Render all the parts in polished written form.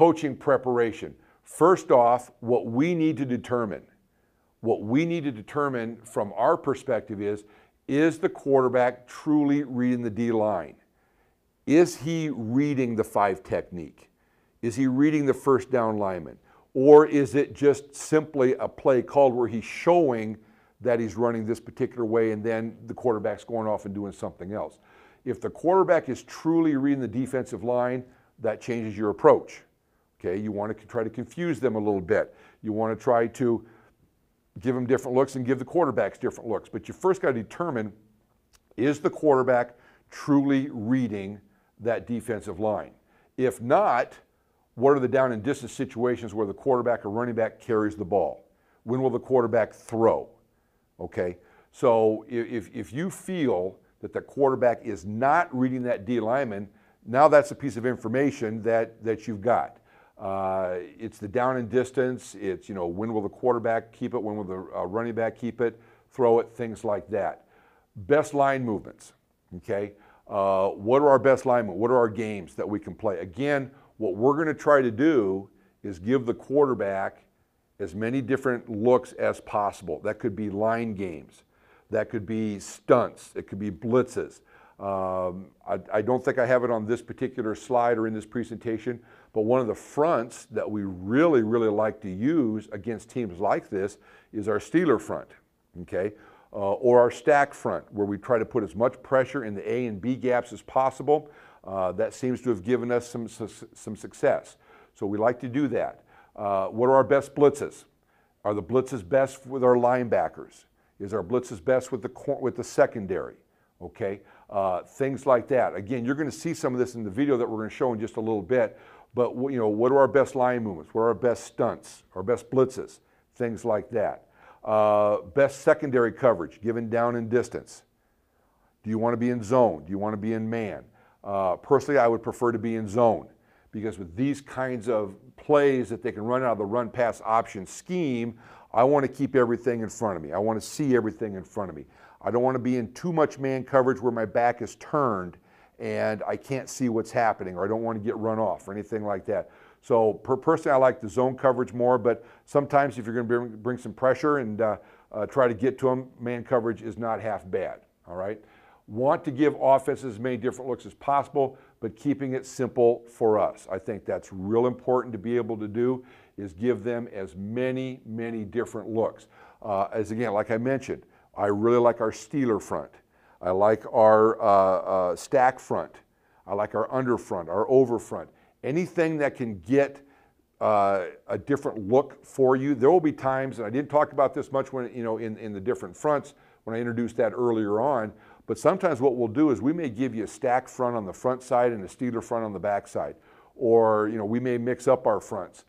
coaching preparation. First off, what we need to determine from our perspective is the quarterback truly reading the D-line? Is he reading the 5 technique? Is he reading the first down lineman? Or is it just simply a play called where he's showing that he's running this particular way and then the quarterback's going off and doing something else? If the quarterback is truly reading the defensive line, that changes your approach. Okay, you want to try to confuse them a little bit. You want to try to give them different looks and give the quarterbacks different looks. But you first got to determine, is the quarterback truly reading that defensive line? If not, what are the down and distance situations where the quarterback or running back carries the ball? When will the quarterback throw? Okay, so if you feel that the quarterback is not reading that D lineman, now that's a piece of information that you've got. It's the down and distance. It's, when will the quarterback keep it? When will the running back keep it? Throw it, things like that. Best line movements, okay? What are our best line movements? What are our games that we can play? Again, what we're going to try to do is give the quarterback as many different looks as possible. That could be line games. That could be stunts. It could be blitzes. I don't think I have it on this particular slide or in this presentation, but one of the fronts that we really, really like to use against teams like this is our Steeler front, okay? Or our stack front, where we try to put as much pressure in the A and B gaps as possible. That seems to have given us some success. So we like to do that. What are our best blitzes? Are the blitzes best with our linebackers? Is our blitzes best with the secondary? Okay, things like that. Again, you're going to see some of this in the video that we're going to show in just a little bit. But what are our best line movements? What are our best stunts? Our best blitzes? Things like that. Best secondary coverage, given down and distance. Do you want to be in zone? Do you want to be in man? Personally, I would prefer to be in zone, because with these kinds of plays that they can run out of the run-pass option scheme, I want to keep everything in front of me. I want to see everything in front of me. I don't want to be in too much man coverage where my back is turned and I can't see what's happening, or I don't want to get run off or anything like that. So personally, I like the zone coverage more, but sometimes if you're going to bring some pressure and try to get to them, man coverage is not half bad, all right? Want to give offenses as many different looks as possible, but keeping it simple for us. I think that's real important to be able to do, is give them as many, many different looks. As again, like I mentioned, I really like our Steeler front. I like our stack front. I like our under front, our over front. Anything that can get a different look for you. There will be times, and I didn't talk about this much when in the different fronts when I introduced that earlier on, but sometimes what we'll do is we may give you a stack front on the front side and a Steeler front on the back side. Or we may mix up our fronts,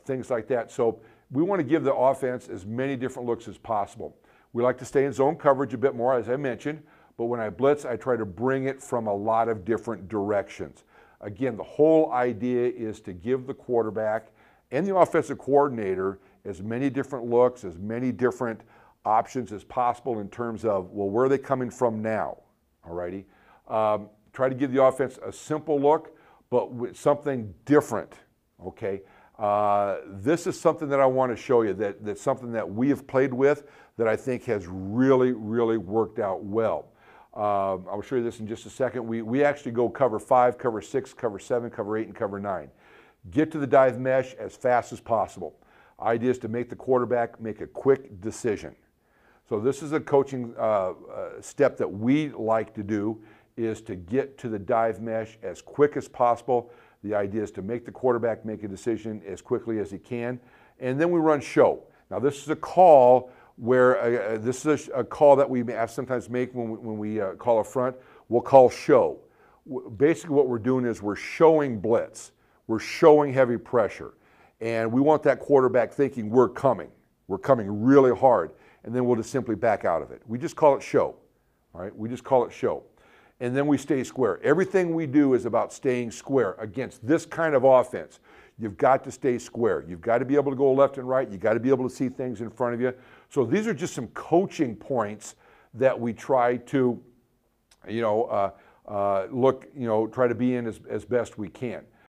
things like that. So we want to give the offense as many different looks as possible. We like to stay in zone coverage a bit more, as I mentioned, but when I blitz, I try to bring it from a lot of different directions. Again, the whole idea is to give the quarterback and the offensive coordinator as many different looks, as many different options as possible in terms of, well, where are they coming from now? All righty. Try to give the offense a simple look, but with something different, okay? This is something that I want to show you, that's something that we have played with that I think has really, really worked out well. I'll show you this in just a second. We actually go cover 5, cover 6, cover 7, cover 8, and cover 9. Get to the dive mesh as fast as possible. Idea is to make the quarterback make a quick decision. So this is a coaching step that we like to do, is to get to the dive mesh as quick as possible. The idea is to make the quarterback make a decision as quickly as he can. And then we run show. Now this is a call where, this is a call that we sometimes make when we call a front. We'll call show. Basically what we're doing is we're showing blitz. We're showing heavy pressure. And we want that quarterback thinking we're coming really hard. And then we'll just simply back out of it. We just call it show, all right? We just call it show. And then we stay square. Everything we do is about staying square against this kind of offense. You've got to stay square. You've got to be able to go left and right. You've got to be able to see things in front of you. So these are just some coaching points that we try to, try to be in as best we can.